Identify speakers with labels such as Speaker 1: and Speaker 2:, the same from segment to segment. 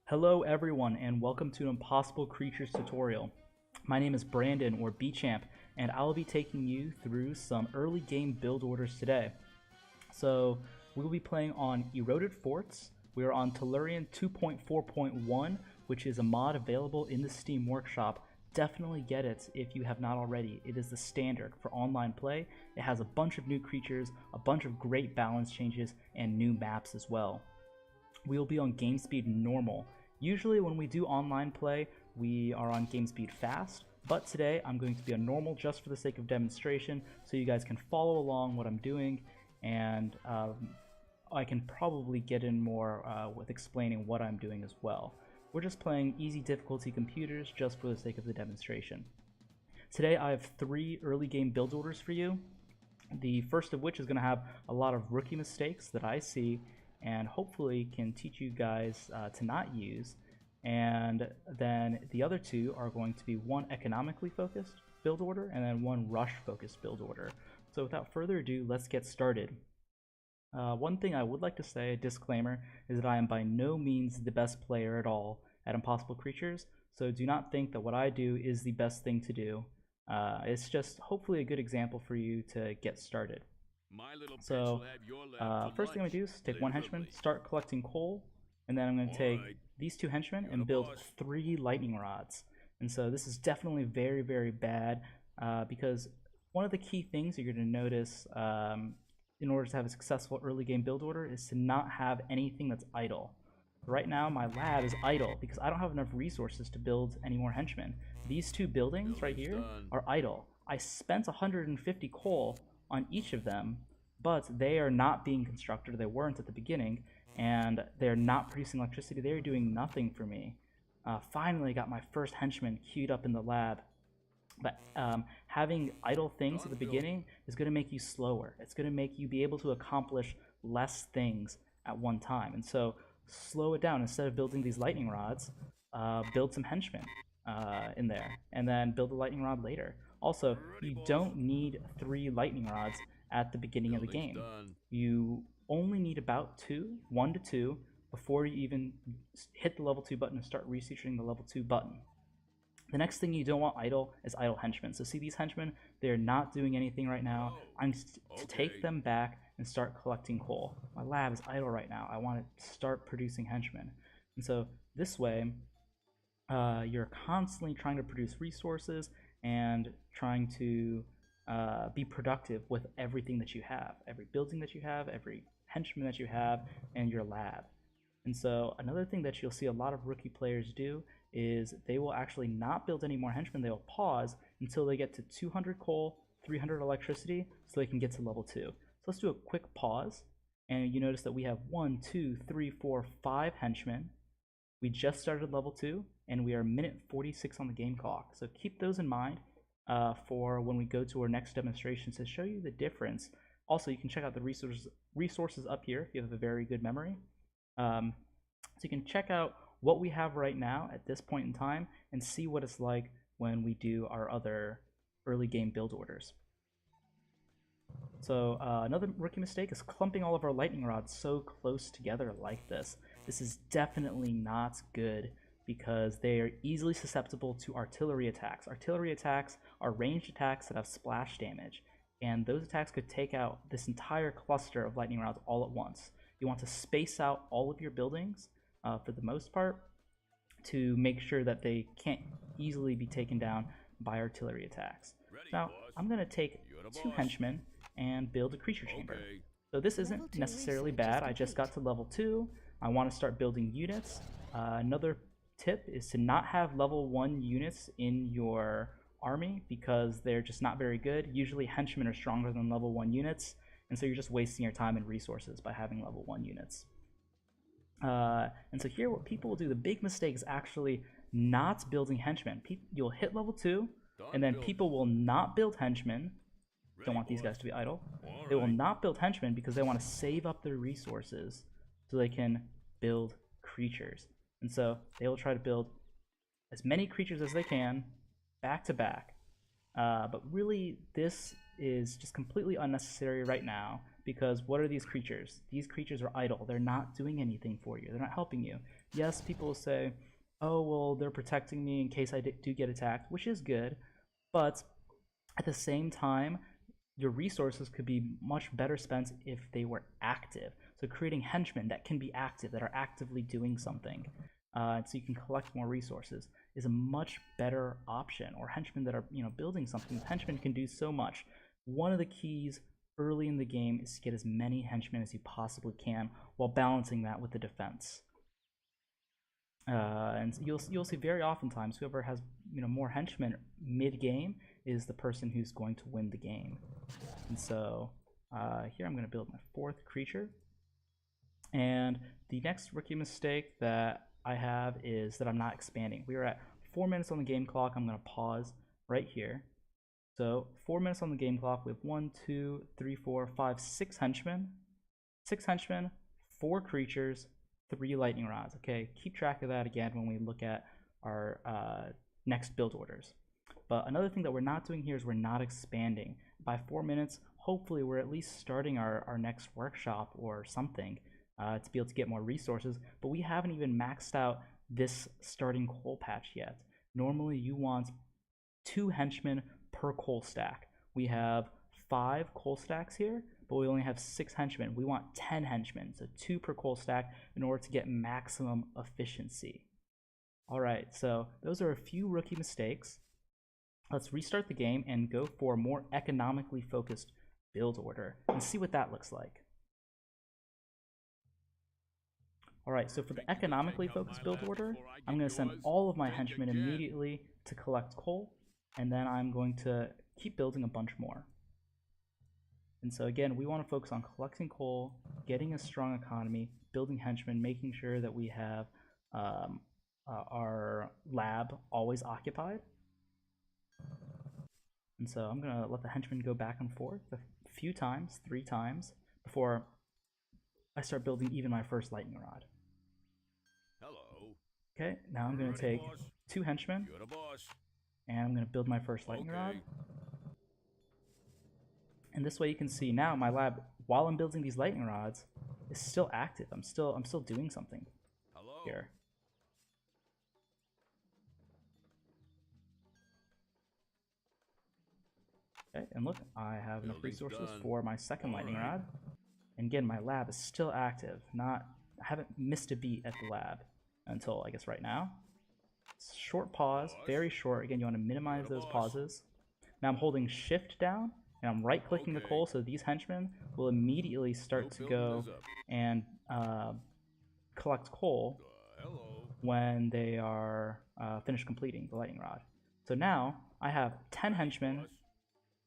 Speaker 1: Hello everyone and welcome to an Impossible Creatures tutorial. My name is Brandon or Bchamp and I'll be taking you through some early game build orders today. So we will be playing on Eroded Forts. We are on Tellurian 2.4.1, which is a mod available in the Steam Workshop. Definitely get it if you have not already. It is the standard for online play. It has a bunch of new creatures, a bunch of great balance changes, and new maps as well. We will be on game speed normal. Usually when we do online play, we are on game speed fast, but today I'm going to be on normal just for the sake of demonstration, so you guys can follow along what I'm doing, and I can probably get in more with explaining what I'm doing as well. We're just playing easy difficulty computers just for the sake of the demonstration. Today I have 3 early game build orders for you. The first of which is going to have a lot of rookie mistakes that I see and hopefully can teach you guys to not use. And then the other 2 are going to be one economically focused build order and then one rush focused build order. So without further ado, let's get started. One thing I would like to say, a disclaimer, is that I am by no means the best player at all at Impossible Creatures, so do not think that what I do is the best thing to do. It's just hopefully a good example for you to get started. So first thing I'm going to do is take 1 henchman, start collecting coal, and then I'm going to take these 2 henchmen and build 3 lightning rods. And so this is definitely very, very bad because one of the key things you're going to notice in order to have a successful early game build order is to not have anything that's idle. Right now my lab is idle because I don't have enough resources to build any more henchmen. These 2 buildings right here are idle. I spent 150 coal on each of them, but they are not being constructed, or they weren't at the beginning, and they're not producing electricity. They're doing nothing for me. Finally got my first henchman queued up in the lab. But having idle things at the beginning is going to make you slower. It's going to make you be able to accomplish less things at one time. And so slow it down. Instead of building these lightning rods, build some henchmen in there, and then build a lightning rod later. Also, you don't need 3 lightning rods at the beginning of the game. You only need about 1 to 2, before you even hit the level 2 button and start researching the level 2 button. The next thing you don't want idle is idle henchmen. So see these henchmen? They're not doing anything right now. I'm to take them back and start collecting coal. My lab is idle right now. I want to start producing henchmen. And so this way, you're constantly trying to produce resources and trying to be productive with everything that you have, every building that you have, every henchman that you have, and your lab. And so another thing that you'll see a lot of rookie players do is they will actually not build any more henchmen. They will pause until they get to 200 coal, 300 electricity, so they can get to level 2. So let's do a quick pause, and you notice that we have 1, 2, 3, 4, 5 henchmen. We just started level 2, and we are minute 46 on the game clock. So keep those in mind for when we go to our next demonstration to show you the difference. Also, you can check out the resources up here if you have a very good memory. So you can check out what we have right now at this point in time and see what it's like when we do our other early game build orders. So another rookie mistake is clumping all of our lightning rods so close together like this. This is definitely not good because they are easily susceptible to artillery attacks. Artillery attacks are ranged attacks that have splash damage, and those attacks could take out this entire cluster of lightning rods all at once. You want to space out all of your buildings for the most part to make sure that they can't easily be taken down by artillery attacks. Now, I'm going to take 2 henchmen and build a creature chamber. So this isn't necessarily bad. I just got to level 2. I want to start building units. Another tip is to not have level 1 units in your army because they're just not very good. Usually henchmen are stronger than level 1 units, and so you're just wasting your time and resources by having level 1 units. And so here what people will do, the big mistake is actually not building henchmen. You'll hit level 2, and then people will not build henchmen. Don't want these guys to be idle. They will not build henchmen because they want to save up their resources so they can build creatures. And so they will try to build as many creatures as they can, back to back. But really, this is just completely unnecessary right now because what are these creatures? These creatures are idle. They're not doing anything for you. They're not helping you. Yes, people will say, oh, well, they're protecting me in case I do get attacked, which is good, but at the same time, your resources could be much better spent if they were active. So creating henchmen that can be active, that are actively doing something, so you can collect more resources, is a much better option. Or henchmen that are, building something. Henchmen can do so much. One of the keys early in the game is to get as many henchmen as you possibly can, while balancing that with the defense. And you'll see very oftentimes whoever has more henchmen mid-game is the person who's going to win the game. And so here I'm going to build my 4th creature. And the next rookie mistake that I have is that I'm not expanding. We are at 4 minutes on the game clock. I'm going to pause right here. So 4 minutes on the game clock. We have 1, 2, 3, 4, 5, 6 henchmen. 6 henchmen, 4 creatures, 3 lightning rods. Okay, keep track of that again when we look at our next build orders. But another thing that we're not doing here is we're not expanding. By 4 minutes, hopefully we're at least starting our next workshop or something to be able to get more resources. But we haven't even maxed out this starting coal patch yet. Normally you want 2 henchmen per coal stack. We have 5 coal stacks here, but we only have 6 henchmen. We want 10 henchmen, so 2 per coal stack in order to get maximum efficiency. Alright, so those are a few rookie mistakes. Let's restart the game and go for a more economically focused build order and see what that looks like. Alright, so for the economically focused build order, I'm going to send all of my henchmen immediately to collect coal, and then I'm going to keep building a bunch more. And so again, we want to focus on collecting coal, getting a strong economy, building henchmen, making sure that we have our lab always occupied. And so I'm going to let the henchmen go back and forth a few times, 3 times, before I start building even my first lightning rod.
Speaker 2: Hello.
Speaker 1: Okay, now I'm going to take 2 henchmen, and I'm going to build my first lightning rod. And this way you can see now my lab, while I'm building these lightning rods, is still active. I'm still doing something here. Okay, and look, I have enough resources for my second lightning rod. And again, my lab is still active. I haven't missed a beat at the lab until, I guess, right now. Short pause, very short. Again, you want to minimize those pauses. Now I'm holding shift down, and I'm right-clicking the coal, so these henchmen will immediately start to go and collect coal when they are finished completing the lightning rod. So now I have 10 henchmen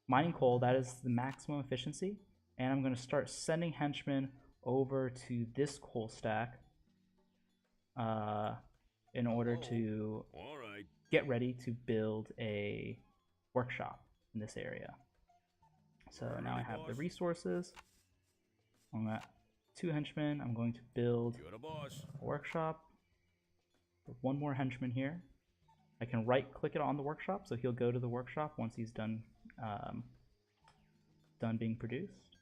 Speaker 1: mining coal. That is the maximum efficiency, and I'm going to start sending henchmen over to this coal stack in order to get ready to build a workshop in this area. So now I have the resources. I'm at 2 henchmen. I'm going to build a workshop. With 1 more henchman here. I can right click it on the workshop, so he'll go to the workshop once he's done being produced.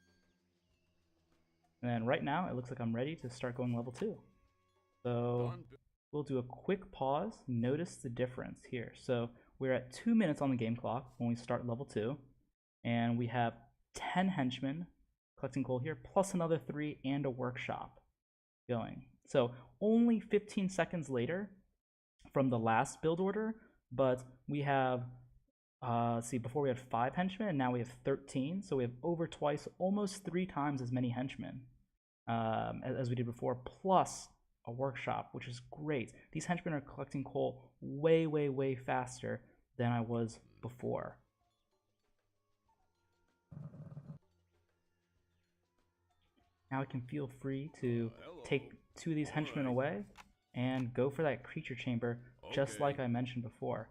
Speaker 1: And then right now it looks like I'm ready to start going level 2. So we'll do a quick pause. Notice the difference here. So we're at 2 minutes on the game clock when we start level 2, and we have 10 henchmen collecting coal here, plus another 3 and a workshop going. So only 15 seconds later from the last build order, but we have see, before we had 5 henchmen, and now we have 13, so we have over twice, almost 3 times as many henchmen as we did before, plus a workshop, which is great. These henchmen are collecting coal way, way, way faster than I was before. Now I can feel free to take 2 of these henchmen away and go for that creature chamber, just like I mentioned before.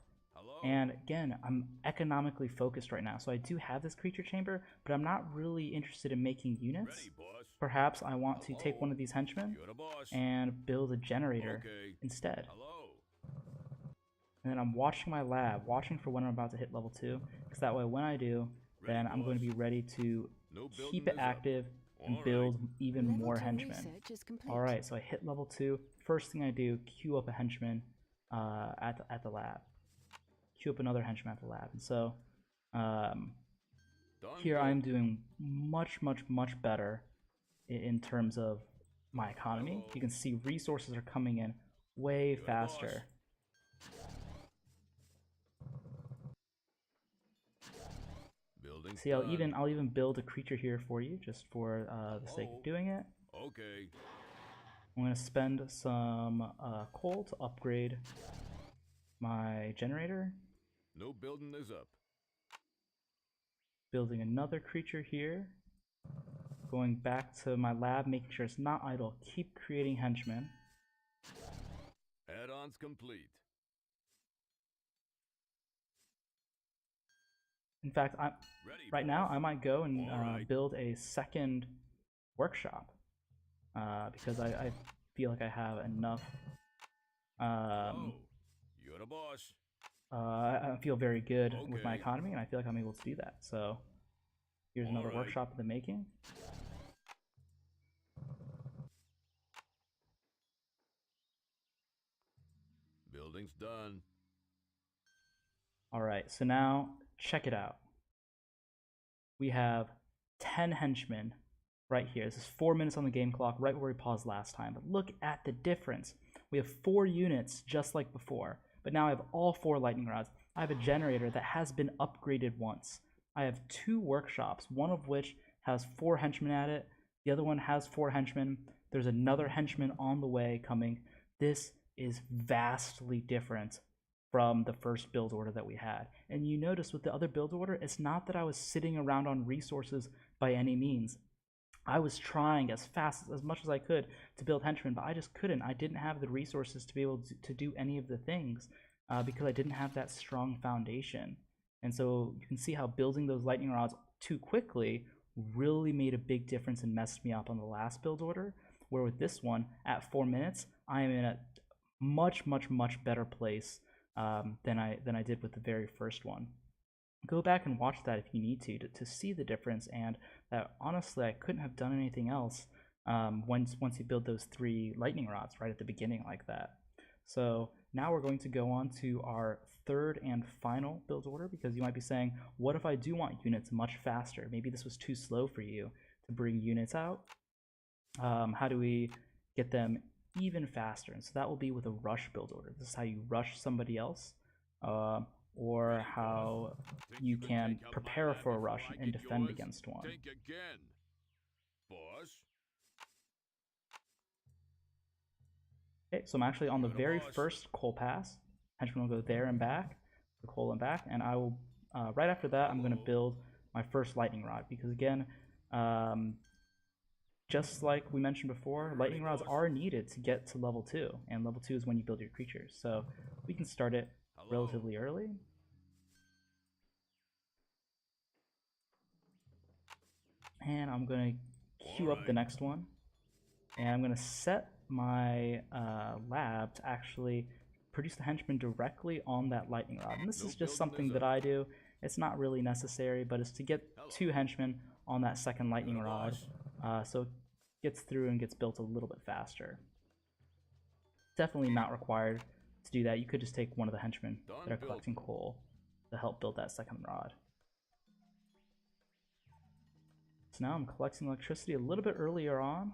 Speaker 1: And again, I'm economically focused right now, so I do have this creature chamber, but I'm not really interested in making units. Perhaps I want to take one of these henchmen and build a generator instead. And then I'm watching my lab, watching for when I'm about to hit level 2, because that way when I do, then I'm going to be ready to keep it active and build even more henchmen. Alright, so I hit level 2, first thing I do, queue up a henchman at the lab. Queue up another henchman at the lab. And so here I'm doing much better in terms of my economy. You can see resources are coming in way faster. See, I'll even build a creature here for you, just for the sake of doing it.
Speaker 2: Okay.
Speaker 1: I'm gonna spend some coal to upgrade my generator.
Speaker 2: No building is up.
Speaker 1: Building another creature here. Going back to my lab, making sure it's not idle. Keep creating henchmen.
Speaker 2: Add-ons complete.
Speaker 1: In fact, right now I might go and build a second workshop because I feel like I have enough.
Speaker 2: You're the boss.
Speaker 1: I feel very good with my economy, and I feel like I'm able to do that. So here's another workshop in the making.
Speaker 2: Building's done.
Speaker 1: Alright, so now check it out. We have 10 henchmen right here. This is 4 minutes on the game clock, right where we paused last time. But look at the difference. We have 4 units just like before, but now I have all 4 lightning rods. I have a generator that has been upgraded once. I have 2 workshops, one of which has 4 henchmen at it. The other one has 4 henchmen. There's another henchman on the way coming. This is vastly different from the first build order that we had. And you notice with the other build order, it's not that I was sitting around on resources by any means. I was trying as much as I could to build henchmen, but I just couldn't. I didn't have the resources to be able to do any of the things because I didn't have that strong foundation. And so you can see how building those lightning rods too quickly really made a big difference and messed me up on the last build order, where with this one, at 4 minutes, I am in a much better place than I did with the very first one. Go back and watch that if you need to see the difference, and that honestly I couldn't have done anything else once you build those 3 lightning rods right at the beginning like that. So now we're going to go on to our third and final build order, because you might be saying, what if I do want units much faster? Maybe this was too slow for you to bring units out. How do we get them even faster? And so that will be with a rush build order. This is how you rush somebody else, or how you can prepare for a rush and defend against one.
Speaker 2: Think again, boss.
Speaker 1: Okay, so I'm actually on the very first coal pass. Henchman will go there and back, the coal and back, and I will, right after that, I'm going to build my first lightning rod, because again, just like we mentioned before, lightning rods are needed to get to level 2, and level 2 is when you build your creatures. So we can start it relatively early. And I'm going to queue up the next one, and I'm going to set my lab to actually produce the henchman directly on that lightning rod. And this is just something that I do. It's not really necessary, but it's to get 2 henchmen on that second lightning rod, so it gets through and gets built a little bit faster. Definitely not required to do that. You could just take one of the henchmen that are collecting coal to help build that second rod. So now I'm collecting electricity a little bit earlier on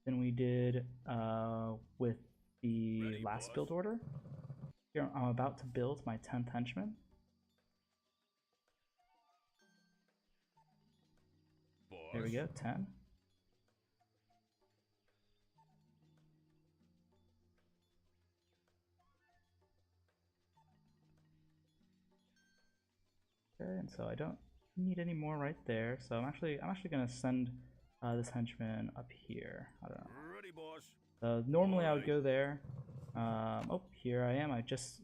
Speaker 1: than we did with the last build order. Here I'm about to build my 10th henchman. There we go, 10. Okay, and so I don't need any more right there. So I'm actually gonna send this henchman up here. I don't know.
Speaker 2: Ready, boss.
Speaker 1: So normally I would go there. Oh, here I am. I just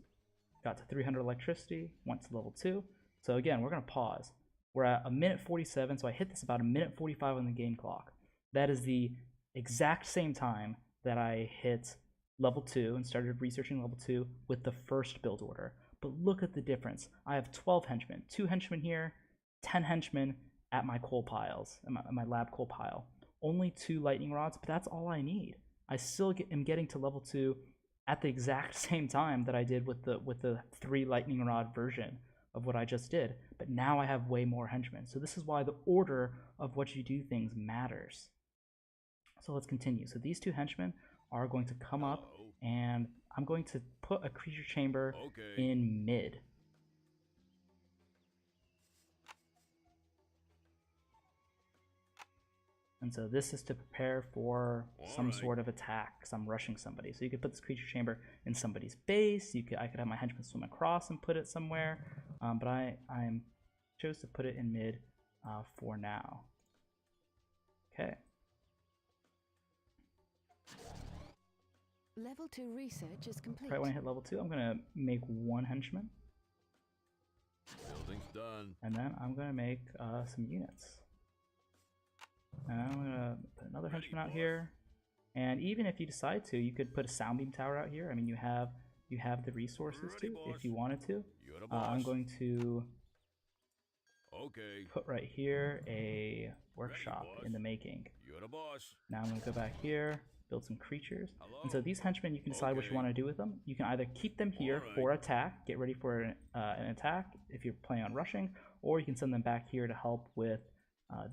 Speaker 1: got to 300 electricity, went to level 2. So again, we're gonna pause. We're at 1:47, so I hit this about 1:45 on the game clock. That is the exact same time that I hit level 2 and started researching level 2 with the first build order. But look at the difference. I have 12 henchmen, 2 henchmen here, 10 henchmen at my coal piles, at my lab coal pile. Only 2 lightning rods, but that's all I need. I still am getting to level 2 at the exact same time that I did with the 3 lightning rod version of what I just did, but now I have way more henchmen. So this is why the order of what you do things matters. So let's continue. So these 2 henchmen are going to come up, and I'm going to put a creature chamber in mid. And so this is to prepare for some sort of attack, because I'm rushing somebody. So you could put this creature chamber in somebody's base. I could have my henchmen swim across and put it somewhere. But I chose to put it in mid for now. Okay.
Speaker 3: Level 2 research is complete.
Speaker 1: Right when I hit level 2, I'm going to make 1 henchman.
Speaker 2: Building's done.
Speaker 1: And then I'm going to make some units. And I'm going to put another henchman out here. And even if you decide to, you could put a sound beam tower out here. I mean, you have the resources to, if you wanted to. I'm going to put right here a workshop in the making. Now I'm going to go back here, build some creatures. And so these henchmen, you can decide what you want to do with them. You can either keep them here for attack, get ready for an attack if you're planning on rushing, or you can send them back here to help with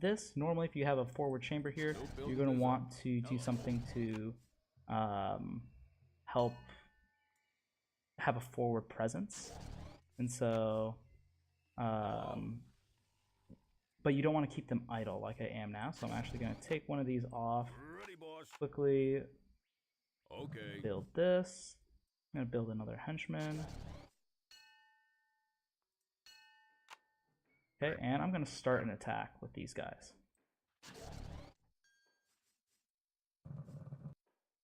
Speaker 1: this. Normally, if you have a forward chamber here, you're going to want to do something to help have a forward presence. And so, but you don't want to keep them idle like I am now. So I'm actually going to take one of these off quickly. Build this. I'm going to build another henchman. Okay, and I'm going to start an attack with these guys.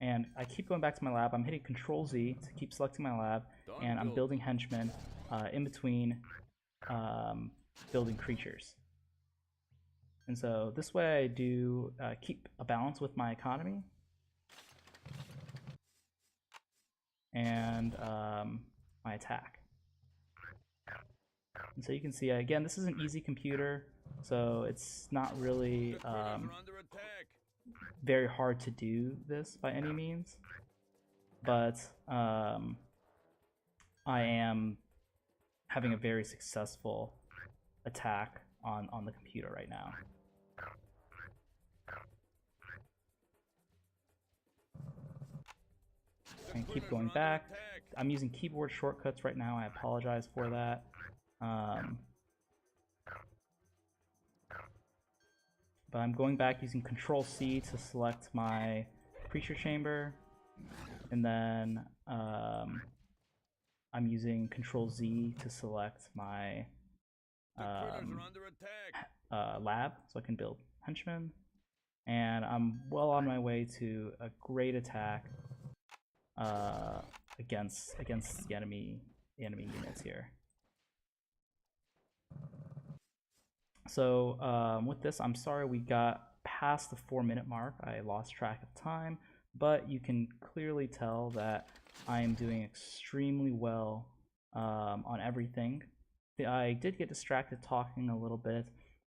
Speaker 1: And I keep going back to my lab. I'm hitting Control Z to keep selecting my lab, and I'm building henchmen in between building creatures. And so this way I do keep a balance with my economy. And my attack. And so you can see, again, this is an easy computer, so it's not really very hard to do this by any means. But I am having a very successful attack on the computer right now. And keep going back. I'm using keyboard shortcuts right now. I apologize for that. But I'm going back using Control C to select my creature chamber, and then I'm using Control Z to select my lab, so I can build henchmen. And I'm well on my way to a great attack against the enemy units here. So with this, I'm sorry we got past the 4-minute mark. I lost track of time, but you can clearly tell that I am doing extremely well on everything. I did get distracted talking a little bit,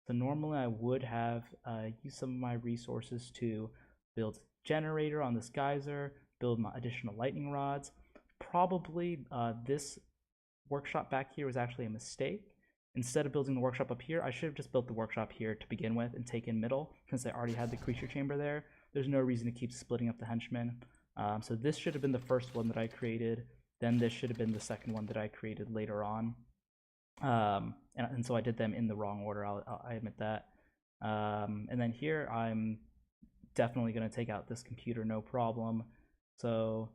Speaker 1: so normally I would have used some of my resources to build generator on this geyser, build my additional lightning rods. Probably this workshop back here was actually a mistake. Instead of building the workshop up here, I should have just built the workshop here to begin with and taken middle, since I already had the creature chamber there. There's no reason to keep splitting up the henchmen. So this should have been the first one that I created, then this should have been the second one that I created later on. And so I did them in the wrong order, I admit that. And then here, I'm definitely going to take out this computer, no problem. So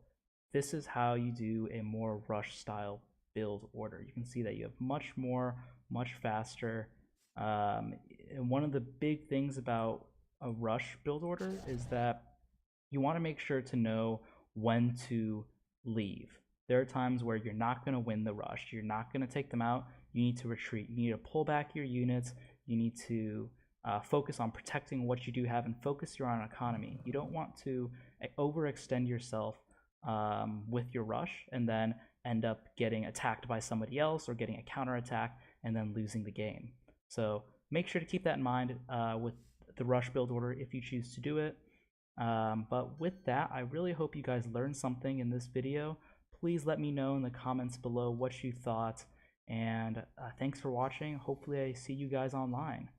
Speaker 1: this is how you do a more rush style build order. You can see that you have much faster. And one of the big things about a rush build order is that you want to make sure to know when to leave. There are times where you're not going to win the rush. You're not going to take them out. You need to retreat. You need to pull back your units. You need to focus on protecting what you do have and focus your own economy. You don't want to overextend yourself with your rush and then end up getting attacked by somebody else or getting a counterattack and then losing the game. So make sure to keep that in mind with the rush build order if you choose to do it. But with that, I really hope you guys learned something in this video. Please let me know in the comments below what you thought, and thanks for watching. Hopefully I see you guys online.